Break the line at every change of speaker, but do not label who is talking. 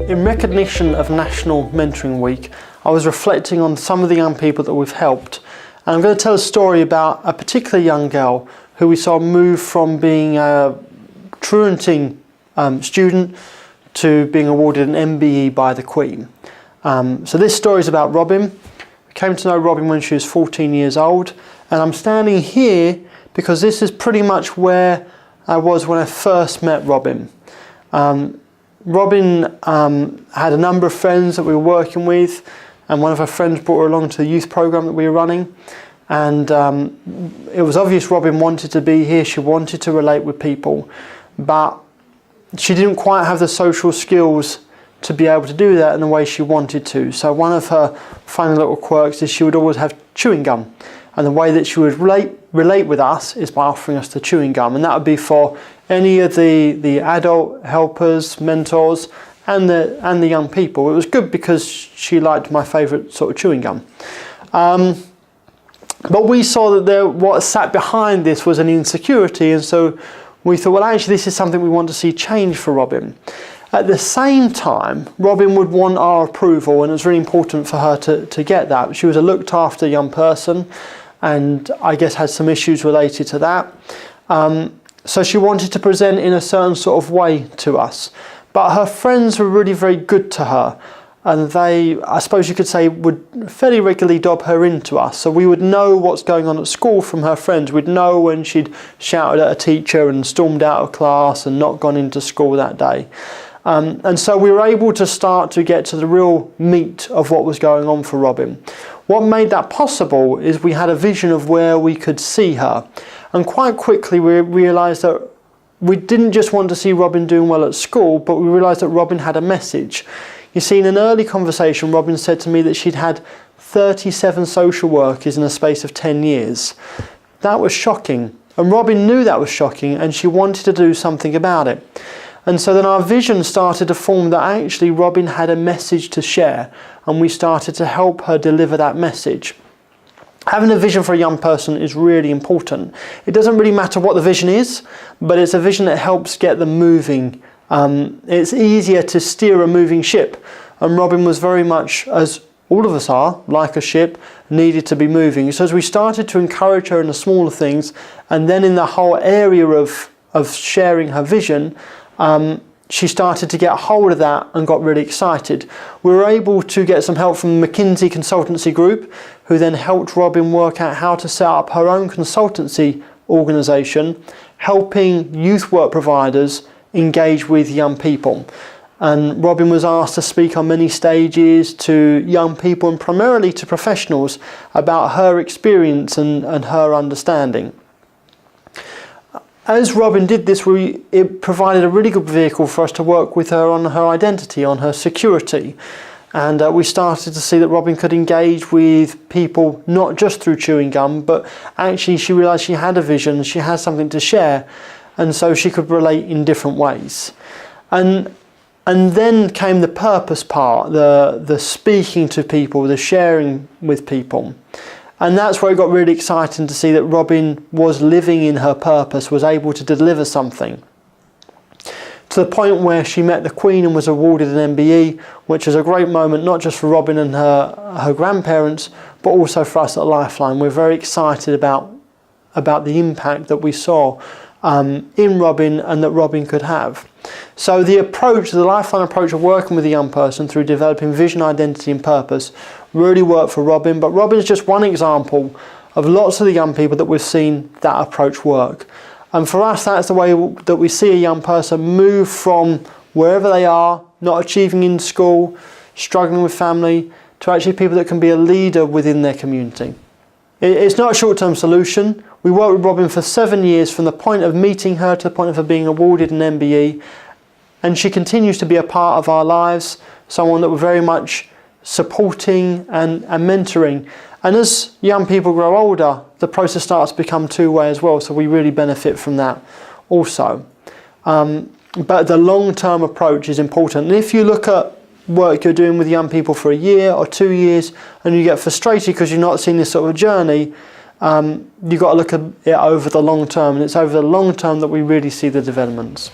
In recognition of National Mentoring Week, I was reflecting on some of the young people that we've helped. And I'm going to tell a story about a particular young girl who we saw move from being a truanting student to being awarded an MBE by the Queen. So this story is about Robin. I came to know Robin when she was 14 years old, and I'm standing here because this is pretty much where I was when I first met Robin. Robin had a number of friends that we were working with, and one of her friends brought her along to the youth program that we were running. And it was obvious Robin wanted to be here, she wanted to relate with people, but she didn't quite have the social skills to be able to do that in the way she wanted to. So one of her funny little quirks is she would always have chewing gum. And the way that she would relate with us is by offering us the chewing gum. And that would be for any of the adult helpers, mentors, and the young people. It was good because she liked my favourite sort of chewing gum. But we saw that what sat behind this was an insecurity, and so we thought, well, actually this is something we want to see change for Robin. At the same time, Robin would want our approval, and it was really important for her to get that. She was a looked after young person, and I guess had some issues related to that. So she wanted to present in a certain sort of way to us. But her friends were really very good to her, and they, I suppose you could say, would fairly regularly dob her into us. So we would know what's going on at school from her friends. We'd know when she'd shouted at a teacher and stormed out of class and not gone into school that day. And so we were able to start to get to the real meat of what was going on for Robin. What made that possible is we had a vision of where we could see her. And quite quickly we realised that we didn't just want to see Robin doing well at school, but we realised that Robin had a message. You see, in an early conversation, Robin said to me that she'd had 37 social workers in a space of 10 years. That was shocking. And Robin knew that was shocking, and she wanted to do something about it. And so then our vision started to form that actually Robin had a message to share, and we started to help her deliver that message. Having a vision for a young person is really important. It doesn't really matter what the vision is, but it's a vision that helps get them moving. It's easier to steer a moving ship, and Robin was very much, as all of us are, like a ship, needed to be moving. So as we started to encourage her in the smaller things, and then in the whole area of sharing her vision, she started to get hold of that and got really excited. We were able to get some help from the McKinsey consultancy group, who then helped Robin work out how to set up her own consultancy organisation, helping youth work providers engage with young people. And Robin was asked to speak on many stages to young people and primarily to professionals about her experience and her understanding. As Robin did this, it provided a really good vehicle for us to work with her on her identity, on her security. And we started to see that Robin could engage with people not just through chewing gum, but actually she realised she had a vision, she had something to share, and so she could relate in different ways. And then came the purpose part, the speaking to people, the sharing with people. And that's where it got really exciting to see that Robin was living in her purpose, was able to deliver something. To the point where she met the Queen and was awarded an MBE, which was a great moment, not just for Robin and her grandparents, but also for us at LifeLine. We're very excited about the impact that we saw in Robin and that Robin could have. So the LifeLine approach of working with a young person through developing vision, identity and purpose really worked for Robin, but Robin is just one example of lots of the young people that we've seen that approach work. And for us, that's the way that we see a young person move from wherever they are, not achieving in school, struggling with family, to actually people that can be a leader within their community. It's not a short-term solution. We worked with Robin for 7 years, from the point of meeting her to the point of her being awarded an MBE, and she continues to be a part of our lives, someone that we're very much supporting and mentoring. And as young people grow older, the process starts to become two-way as well, so we really benefit from that also. But the long-term approach is important. And if you look at work you're doing with young people for a year or 2 years and you get frustrated because you're not seeing this sort of journey, you've got to look at it over the long term, and it's over the long term that we really see the developments.